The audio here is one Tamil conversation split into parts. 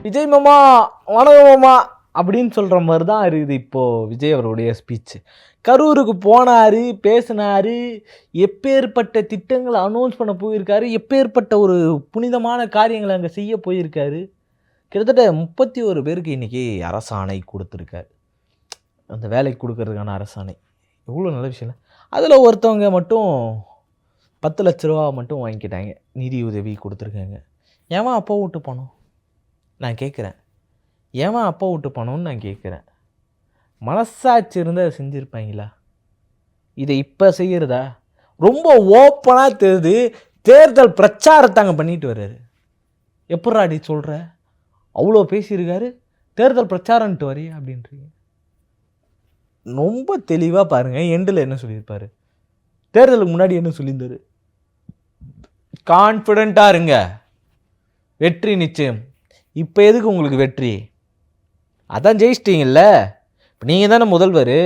விஜய் மாமா வணக்கம் மாமா அப்படின்னு சொல்கிற மாதிரி தான் இருக்குது இப்போது விஜய் அவருடைய ஸ்பீச்சு. கரூருக்கு போனார், பேசினார், எப்பேற்பட்ட திட்டங்களை அனௌன்ஸ் பண்ண போயிருக்காரு, எப்பேற்பட்ட ஒரு புனிதமான காரியங்களை அங்கே செய்ய போயிருக்காரு. கிட்டத்தட்ட 31 பேருக்கு இன்றைக்கி அரசாணை கொடுத்துருக்காரு. அந்த வேலைக்கு கொடுக்கறதுக்கான அரசாணை எவ்வளோ நல்ல விஷயம். அதில் ஒருத்தவங்க மட்டும் 10 லட்ச ரூபா மட்டும் வாங்கிக்கிட்டாங்க, நிதி உதவி கொடுத்துருக்காங்க. ஏன் அப்பா விட்டு போனோம் நான் கேட்குறேன், ஏன் அப்பா விட்டு போனோன்னு நான் கேட்குறேன். மனசாட்சி இருந்தால் அதை செஞ்சுருப்பாங்களா? இதை இப்போ செய்கிறதா? ரொம்ப ஓப்பனாக தெரியுது. தேர்தல் பிரச்சாரத்தை அங்கே பண்ணிட்டு வர்றாரு. எப்பட்றாடி சொல்கிற? அவ்வளோ பேசியிருக்காரு, தேர்தல் பிரச்சாரம்ட்டு வரைய அப்படின்றீங்க. ரொம்ப தெளிவாக பாருங்கள், எண்டில் என்ன சொல்லியிருப்பார், தேர்தலுக்கு முன்னாடி என்ன சொல்லியிருந்தார், கான்ஃபிடெண்ட்டாக இருங்க, வெற்றி நிச்சயம். இப்போ எதுக்கு உங்களுக்கு வெற்றி? அதான் ஜெயிச்சிட்டிங்கல்ல, இப்போ நீங்கள் தானே முதல்வர்,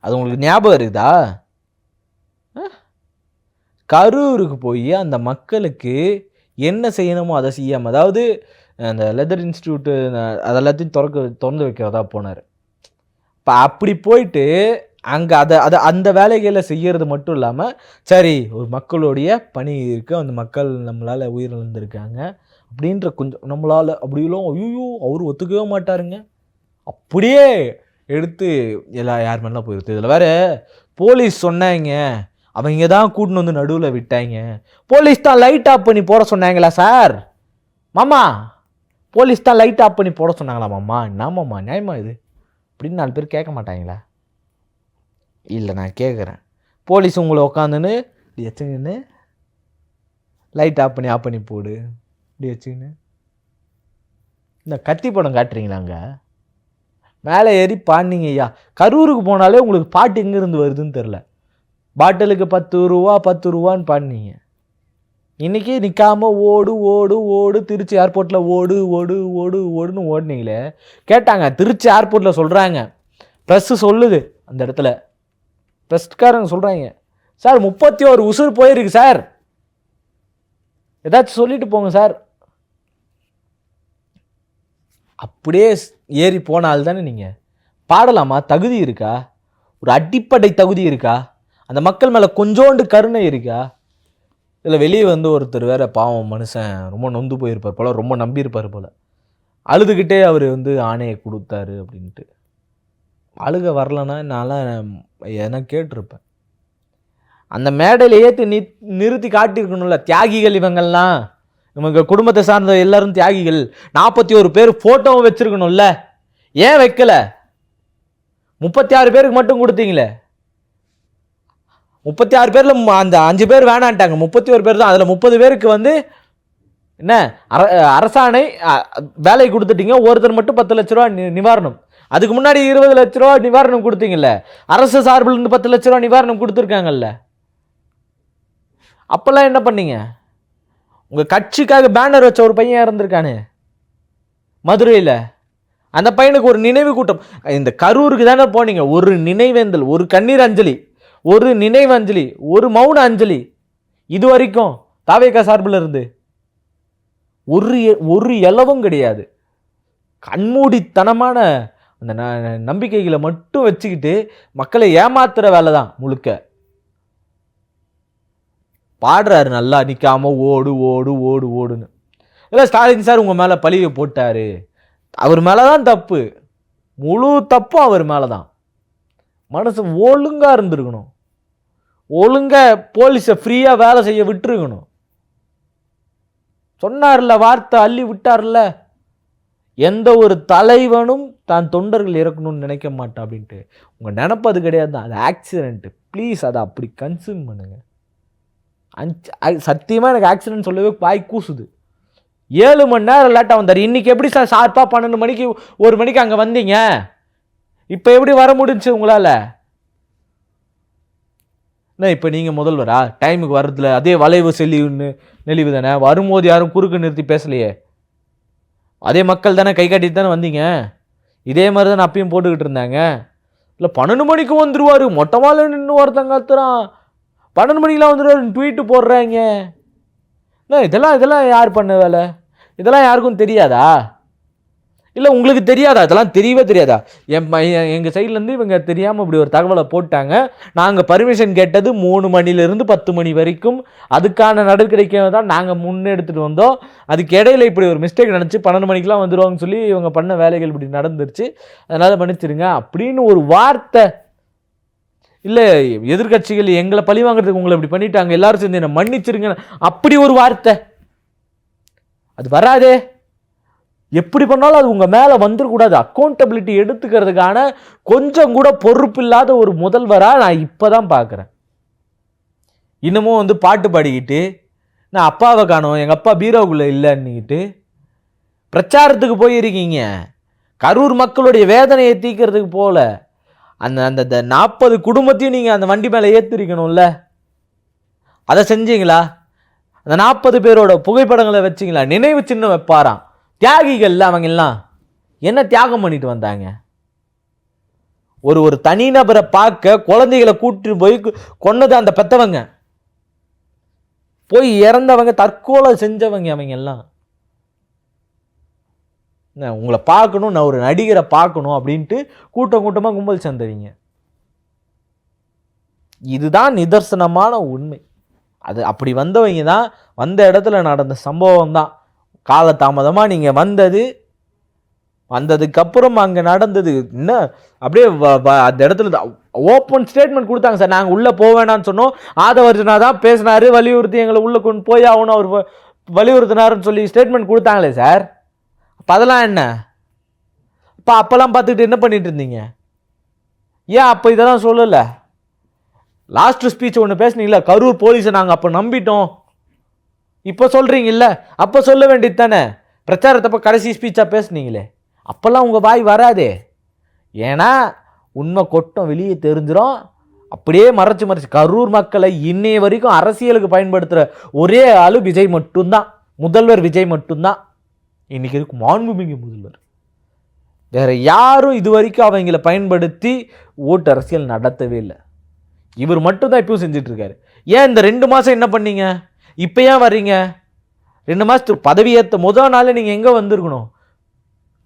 அது உங்களுக்கு ஞாபகம் இருக்குதா? கரூருக்கு போய் அந்த மக்களுக்கு என்ன செய்யணுமோ அதை செய்யாமல், அதாவது அந்த லெதர் இன்ஸ்டியூட்டு அதெல்லாத்தையும் திறந்து வைக்கிறதா போனார். இப்போ அப்படி போயிட்டு அங்கே அந்த வேலைகளை செய்கிறது மட்டும் இல்லாமல், சரி ஒரு மக்களுடைய பணி இருக்குது, அந்த மக்கள் நம்மளால் உயிரிழந்திருக்காங்க அப்படின்ற கொஞ்சம் நம்மளால் அப்படிலாம் ஐயோ அவர் ஒத்துக்கவே மாட்டாருங்க, அப்படியே எடுத்து யார் மேலாம் போயிருக்கு. இதில் வேறு போலீஸ் சொன்னாங்க, அவங்க தான் கூட்டின்னு வந்து நடுவில் விட்டாங்க. போலீஸ் தான் லைட் ஆஃப் பண்ணி போட சொன்னாங்களா சார்? மாமா போலீஸ் தான் லைட் ஆஃப் பண்ணி போட சொன்னாங்களா மாமா? என்ன மாமா நியாயமா இது அப்படின்னு 4 பேர் கேட்க மாட்டாங்களா? இல்லை நான் கேட்குறேன், போலீஸ் உங்களை உட்காந்துன்னு இப்படி வச்சுங்கன்னு லைட் ஆஃப் பண்ணி போடு இப்படி வச்சுக்கின்னு இந்த கத்தி படம் காட்டுறீங்களாங்க, மேலே ஏறி பாடினீங்க ஐயா. கரூருக்கு போனாலே உங்களுக்கு பாட்டு எங்கேருந்து வருதுன்னு தெரில. பாட்டிலுக்கு 10 ரூபா 10 ரூபான்னு பாடினீங்க. இன்றைக்கி நிற்காமல் ஓடு ஓடு ஓடு திருச்சி ஏர்போர்ட்டில் ஓடு ஓடு ஓடு ஓடுன்னு ஓடுனீங்களே. கேட்டாங்க திருச்சி ஏர்போர்ட்டில் சொல்கிறாங்க, ப்ரெஸ்ஸு சொல்லுது, அந்த இடத்துல ப்ரெஸ்காரங்க சொல்கிறாங்க, சார் 31 உசுர் போயிருக்கு சார், ஏதாச்சும் சொல்லிட்டு போங்க சார். அப்படியே ஏறி போனால் தானே நீங்கள் பாடலாமா? தகுதி இருக்கா? ஒரு அடிப்படை தகுதி இருக்கா? அந்த மக்கள் மேலே கொஞ்சோண்டு கருணை இருக்கா? இதில் வெளியே வந்து ஒருத்தர் வேறு பாவம் மனுஷன் ரொம்ப நொந்து போயிருப்பார் போல், ரொம்ப நம்பியிருப்பார் போல், அழுதுகிட்டே அவர் வந்து ஆணையை கொடுத்தாரு அப்படின்ட்டு. அழுக வரலன்னா நான்லாம் எனக்கு கேட்டிருப்பேன். அந்த மேடையில் ஏற்றி நிறுத்தி காட்டியிருக்கணும்ல, தியாகிகள் இவங்கள்லாம், நமக்கு குடும்பத்தை சார்ந்த எல்லாரும் தியாகிகள், 41 பேர் ஃபோட்டோவும் வச்சுருக்கணும்ல, ஏன் வைக்கல? 36 பேருக்கு மட்டும் கொடுத்தீங்களே. 36 பேரில் அந்த 5 பேர் வேணான்ட்டாங்க, 31 பேர் தான். அதில் 30 பேருக்கு வந்து என்ன அரசாணை வேலை கொடுத்துட்டீங்க. ஒருத்தர் மட்டும் 10 லட்ச ரூபா நிவாரணம். அதுக்கு முன்னாடி 20 லட்ச ரூபா நிவாரணம் கொடுத்தீங்கல்ல, அரசு சார்பில் இருந்து 10 லட்ச ரூபா நிவாரணம் கொடுத்துருக்காங்கல்ல. அப்போல்லாம் என்ன பண்ணீங்க? உங்கள் கட்சிக்காக பேனர் வச்ச ஒரு பையன் இறந்துருக்கானு மதுரையில், அந்த பையனுக்கு ஒரு நினைவு கூட்டம். இந்த கரூருக்கு தானே போனீங்க, ஒரு நினைவேந்தல், ஒரு கண்ணீர் அஞ்சலி, ஒரு நினைவு அஞ்சலி, ஒரு மௌன அஞ்சலி, இது வரைக்கும் தாவேகா சார்பில் இருந்து ஒரு எல்லவும் கிடையாது. கண்மூடித்தனமான அந்த நம்பிக்கைகளை மட்டும் வச்சுக்கிட்டு மக்களை ஏமாத்துற வேலை தான் முழுக்க. பாடுறாரு நல்லா, நிற்காம ஓடு ஓடு ஓடு ஓடுன்னு. இல்லை ஸ்டாலின் சார் உங்கள் மேலே பழியை போட்டார், அவர் மேலே தான் தப்பு, முழு தப்பும் அவர் மேலே தான். மனசு ஒழுங்காக இருந்திருக்கணும், ஒழுங்காக போலீஸை ஃப்ரீயாக வேலை செய்ய விட்டுருக்கணும். சொன்னார்ல, வார்த்தை அள்ளி விட்டார்ல, எந்த ஒரு தலைவனும் தான் தொண்டர்கள் இறக்கணும்னு நினைக்க மாட்டான் அப்படின்ட்டு. உங்கள் நினப்பு அது கிடையாது தான், அது ஆக்சிடென்ட்டு. ப்ளீஸ் அதை அப்படி கன்சியூம் பண்ணுங்க. சத்தியமாக எனக்கு ஆக்சிடென்ட் சொல்லவே பாய் கூசுது. 7 மணி நேரம் லேட்டாக வந்தார். இன்றைக்கி எப்படி சார் ஷார்ப்பாக 12 மணிக்கு 1 மணிக்கு அங்கே வந்தீங்க? இப்போ எப்படி வர முடிஞ்சு உங்களால்? என்ன இப்போ நீங்கள் முதல்வரா? டைமுக்கு வர்றதில்ல, அதே வளைவு நெளிவு தானே. வரும்போது யாரும் குறுக்கு நிறுத்தி பேசலையே, அதே மக்கள் தானே கை காட்டிட்டு தானே வந்தீங்க. இதே மாதிரி தானே அப்பயும் போட்டுக்கிட்டு இருந்தாங்க. இல்லை 12 மணிக்கு வந்துடுவார், மொட்டை மாலை நின்று ஒருத்தங்க கத்துறான், 12 மணிக்கெலாம் வந்துட்டு ட்வீட்டு போடுறாங்க. இதெல்லாம் யார் பண்ண வேலை? இதெல்லாம் யாருக்கும் தெரியாதா? இல்லை உங்களுக்கு தெரியாதா? இதெல்லாம் தெரியவே தெரியாதா? எங்கள் சைட்லேருந்து இவங்க தெரியாமல் இப்படி ஒரு தகவலை போட்டாங்க. நாங்கள் பர்மிஷன் கேட்டது 3 மணிலேருந்து 10 மணி வரைக்கும். அதுக்கான நடவடிக்கை தான் நாங்கள் முன்னெடுத்துட்டு வந்தோம். அதுக்கு இடையில இப்படி ஒரு மிஸ்டேக் நினச்சி 12 மணிக்கெலாம் வந்துடுவாங்கன்னு சொல்லி இவங்க பண்ண வேலைகள் இப்படி நடந்துருச்சு, அதனால் மன்னிச்சிருங்க அப்படின்னு ஒரு வார்த்தை. இல்லை எதிர்கட்சிகள் எங்களை பழி வாங்குறதுக்கு உங்களை இப்படி பண்ணிட்டாங்க, எல்லாரும் சேர்ந்து என்ன மன்னிச்சிருங்க, அப்படி ஒரு வார்த்தை அது வராதே. எப்படி பண்ணாலும் அது உங்கள் மேலே வந்துடக்கூடாது. அக்கௌண்டபிலிட்டி எடுத்துக்கிறதுக்கான கொஞ்சம் கூட பொறுப்பு இல்லாத ஒரு முதல்வராக நான் இப்போ தான் பார்க்குறேன். இன்னமும் பாட்டு பாடிக்கிட்டு நான் அப்பாவை காணோம், எங்கள் அப்பா பீரோவுக்குள்ளே இல்லைன்னுக்கிட்டு பிரச்சாரத்துக்கு போயிருக்கீங்க. கரூர் மக்களுடைய வேதனையை தீர்க்கறதுக்கு போல அந்த 40 குடும்பத்தையும் நீங்கள் அந்த வண்டி மேலே ஏற்றிருக்கணும்ல, அதை செஞ்சீங்களா? அந்த 40 பேரோட புகைப்படங்களை வச்சிங்களா? நினைவு சின்னம் வைப்பாராம். தியாகிகள் அவங்க எல்லாம் என்ன தியாகம் பண்ணிட்டு வந்தாங்க? ஒரு தனிநபரை பார்க்க குழந்தைகளை கூட்டிட்டு போய் கொன்னது அந்த பெத்தவங்க, போய் இறந்தவங்க, தற்கொலை செஞ்சவங்க அவங்க எல்லாம். உங்களை பார்க்கணும், நான் ஒரு நடிகரை பார்க்கணும் அப்படின்ட்டு கூட்டமாக கும்பல் சேர்ந்தவங்க. இதுதான் நிதர்சனமான உண்மை. அது அப்படி வந்தவங்க தான், வந்த இடத்துல நடந்த சம்பவம் தான். காலதாமதமாக நீங்கள் வந்ததுக்கப்புறம் அங்கே நடந்தது என்ன அப்படியே அந்த இடத்துல ஓப்பன் ஸ்டேட்மெண்ட் கொடுத்தாங்க சார். நாங்கள் உள்ளே போவேணான்னு சொன்னோம், ஆதவர்ஜனா தான் பேசினார், வலியுறுத்தி எங்களை உள்ளே கொண்டு போய் ஆகணும் அவர் வலியுறுத்தினாருன்னு சொல்லி ஸ்டேட்மெண்ட் கொடுத்தாங்களே சார். அப்போ அதெல்லாம் என்ன? அப்போல்லாம் பார்த்துக்கிட்டு என்ன பண்ணிட்டு இருந்தீங்க? ஏன் அப்போ இதெல்லாம் சொல்லலை? லாஸ்ட் ஸ்பீச் ஒன்று பேசுனீங்களா, கரூர் போலீஸை நாங்கள் அப்போ நம்பிட்டோம், இப்போ சொல்கிறீங்கல்ல, அப்போ சொல்ல வேண்டியது தானே. பிரச்சாரத்தப்போ கடைசி ஸ்பீச்சாக பேசுனீங்களே, அப்போல்லாம் உங்கள் வாய் வராதே. ஏன்னா உண்மை கொட்டம் வெளியே தெரிஞ்சிடும். அப்படியே மறைச்சு கரூர் மக்களை இன்னைய வரைக்கும் அரசியலுக்கு பயன்படுத்துகிற ஒரே ஆளு விஜய் மட்டும்தான், முதல்வர் விஜய் மட்டும்தான். இன்னைக்கு இருக்கு மாண்புமிகு முதல்வர். வேற யாரும் இது வரைக்கும் அவங்கள பயன்படுத்தி ஓட்டு அரசியல் நடத்தவே இல்லை. இவர் மட்டும்தான் இப்பவும் செஞ்சுட்டு இருக்காரு. ஏன் இந்த 2 மாதம் என்ன பண்ணீங்க? இப்போ ஏன் வர்றீங்க? 2 மாதத்துக்கு பதவியேற்ற முதல் நாள் நீங்கள் எங்கே வந்திருக்கணும்?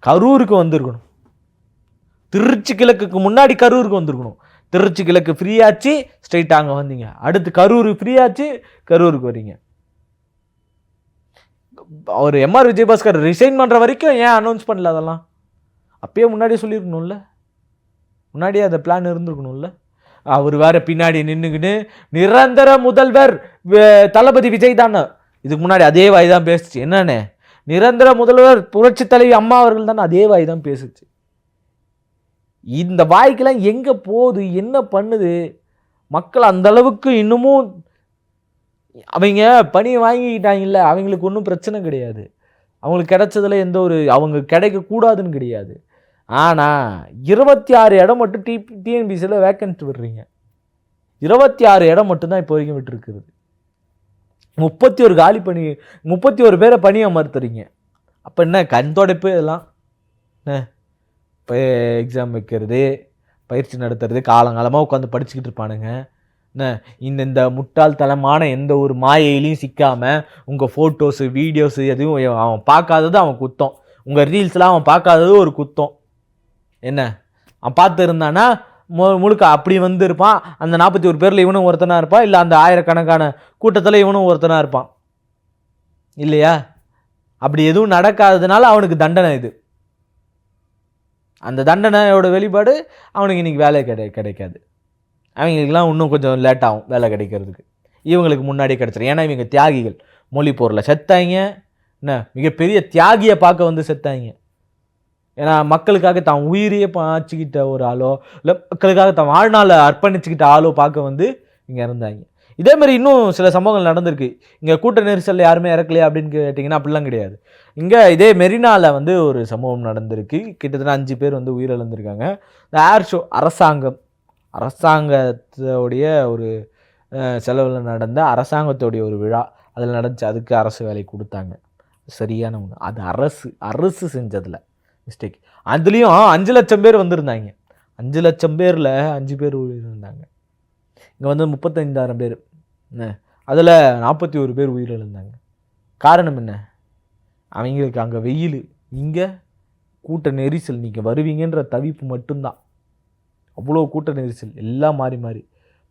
கரூருக்கு வந்திருக்கணும். திருச்சி கிழக்குக்கு முன்னாடி கரூருக்கு வந்திருக்கணும். திருச்சி கிழக்கு ஃப்ரீயாச்சு, ஸ்ட்ரைட்டாக அங்கே வந்தீங்க. அடுத்து கரூர் ஃப்ரீயாச்சு, கரூருக்கு வரீங்க. அவர் எம்ஆர் விஜயபாஸ்கர் ரிசைன் பண்ணுற வரைக்கும் ஏன் அனௌன்ஸ் பண்ணல? அதெல்லாம் அப்பயே முன்னாடியே சொல்லியிருக்கணும்ல, முன்னாடியே அந்த பிளான் இருந்திருக்கணும்ல. அவர் வேற பின்னாடி நின்றுக்கிட்டு நிரந்தர முதல்வர் தளபதி விஜய் தானே, இதுக்கு முன்னாடி அதே வாய் தான் பேசுச்சு. என்னன்னு நிரந்தர முதல்வர் புரட்சி தலைவி அம்மா அவர்கள் தானே, அதே வாய் தான் பேசுச்சு. இந்த வாய்க்கெல்லாம் எங்கே போகுது, என்ன பண்ணுது? மக்கள் அந்த அளவுக்கு இன்னமும் அவங்க பணியை வாங்கிக்கிட்டாங்கல்ல, அவங்களுக்கு ஒன்றும் பிரச்சனை கிடையாது. அவங்களுக்கு கிடைச்சதில் எந்த ஒரு அவங்க கிடைக்கக்கூடாதுன்னு கிடையாது. ஆனால் 26 இடம் மட்டும் டிஎன்பிசியில் வேக்கன்ட் விடுறீங்க. 26 இடம் மட்டும்தான் இப்போ வரைக்கும் விட்டுருக்குது. 31 காலி பணி, 31 பேரை பணி அமர்த்துறீங்க. அப்போ என்ன கண் தொடைப்பு இதெல்லாம்? இப்போ எக்ஸாம் வைக்கிறது, பயிற்சி நடத்துறது, காலங்காலமாக உட்காந்து படிச்சுக்கிட்டு இருப்பானுங்க. இந்த முட்டாள்தனமான எந்த ஒரு மாயையிலையும் சிக்காமல் உங்கள் ஃபோட்டோஸு வீடியோஸு எதுவும் அவன் பார்க்காதது அவன் குத்தம், உங்கள் ரீல்ஸ்லாம் அவன் பார்க்காதது ஒரு குத்தம். என்ன அவன் பார்த்து இருந்தானா முழுக்க அப்படி வந்து இருப்பான். அந்த 41 பேரில் இவனும் ஒருத்தனாக இருப்பான், இல்லை அந்த ஆயிரக்கணக்கான கூட்டத்தில் இவனும் ஒருத்தனாக இருப்பான் இல்லையா? அப்படி எதுவும் நடக்காததுனால அவனுக்கு தண்டனை இது. அந்த தண்டனையோட வெளிப்பாடு அவனுக்கு இன்றைக்கி வேலை கிடைக்காது. அவங்களுக்கெல்லாம் இன்னும் கொஞ்சம் லேட் ஆகும் வேலை கிடைக்கிறதுக்கு. இவங்களுக்கு முன்னாடியே கிடச்சிடும். ஏன்னா இவங்க தியாகிகள். மொழி போரில் செத்தாங்க, என்ன மிகப்பெரிய தியாகியை பார்க்க வந்து செத்தாங்க. ஏன்னா மக்களுக்காக தான் உயிரையே பாய்ச்சிக்கிட்ட ஒரு ஆளோ, இல்லை மக்களுக்காக தான் வாழ்நாளை அர்ப்பணிச்சுக்கிட்ட ஆளோ பார்க்க வந்து இங்கே இருந்தாங்க. இதேமாதிரி இன்னும் சில சம்பவங்கள் நடந்திருக்கு. இங்கே கூட்ட நெரிசலில் யாருமே இறக்கலையா அப்படின்னு கேட்டிங்கன்னா அப்படிலாம் கிடையாது. இங்கே இதே மெரினாவில் வந்து ஒரு சம்பவம் நடந்திருக்கு. கிட்டத்தட்ட 5 பேர் வந்து உயிரிழந்திருக்காங்க. இந்த ஏர் ஷோ அரசாங்கத்தோடைய ஒரு செலவில் நடந்த அரசாங்கத்தோடைய ஒரு விழா அதில் நடந்துச்சு. அதுக்கு அரசு வேலை கொடுத்தாங்க. சரியான ஒன்று. அது அரசு செஞ்சதில் மிஸ்டேக். அதுலேயும் 5 லட்சம் பேர் வந்திருந்தாங்க. 5 லட்சம் பேரில் 5 பேர் இருந்தாங்க. இங்கே வந்து 35,000 பேர். என்ன அதில் 41 பேர் உயிரிழந்தாங்க. காரணம் என்ன? அவங்களுக்கு அங்கே வெயில், இங்கே கூட்ட நெரிசல். நீங்கள் வருவீங்கன்ற தவிப்பு மட்டும்தான். அவ்வளோ கூட்ட நெரிசல், எல்லாம் மாறி மாறி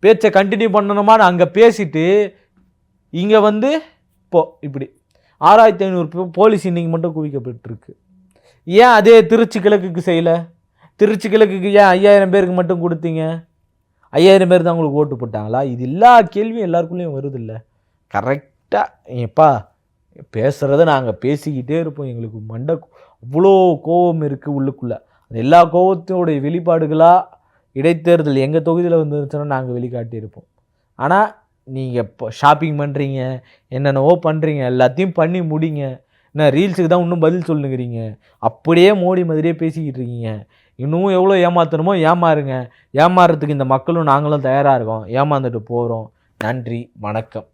பேச்சை கண்டினியூ பண்ணணுமான்னு அங்கே பேசிட்டு இங்கே வந்து இப்போ இப்படி 6500 போலீஸ் இன்னைக்கு மட்டும் குவிக்கப்பட்டிருக்கு. ஏன் அதே திருச்சி கிழக்குக்கு செய்யலை? திருச்சி கிழக்குக்கு ஏன் 5000 பேருக்கு மட்டும் கொடுத்தீங்க? 5000 பேர் தான் உங்களுக்கு ஓட்டு போட்டாங்களா? இது எல்லா கேள்வியும் எல்லாருக்குள்ளேயும் வருது இல்லை? கரெக்டாக எப்பா பேசுகிறத நாங்கள் பேசிக்கிட்டே இருப்போம். எங்களுக்கு மண்டை அவ்வளோ கோபம் இருக்குது உள்ளுக்குள்ளே. அது எல்லா கோபத்தோடைய வெளிப்பாடுகளாக இடைத்தேர்தல் எங்கள் தொகுதியில் வந்துருச்சுன்னா நாங்கள் வெளிக்காட்டியிருப்போம். ஆனால் நீங்கள் இப்போ ஷாப்பிங் பண்ணுறீங்க, என்னென்னவோ பண்ணுறீங்க, எல்லாத்தையும் பண்ணி முடிங்க. என்ன ரீல்ஸுக்கு தான் இன்னும் பதில் சொல்லுங்கிறீங்க. அப்படியே மோடி மாதிரியே பேசிக்கிட்டு இருக்கீங்க. இன்னமும் எவ்வளோ ஏமாற்றணுமோ ஏமாறுங்க. ஏமாறுறதுக்கு இந்த மக்களும் நாங்களும் தயாராக இருக்கோம். ஏமாந்துட்டு போகிறோம். நன்றி, வணக்கம்.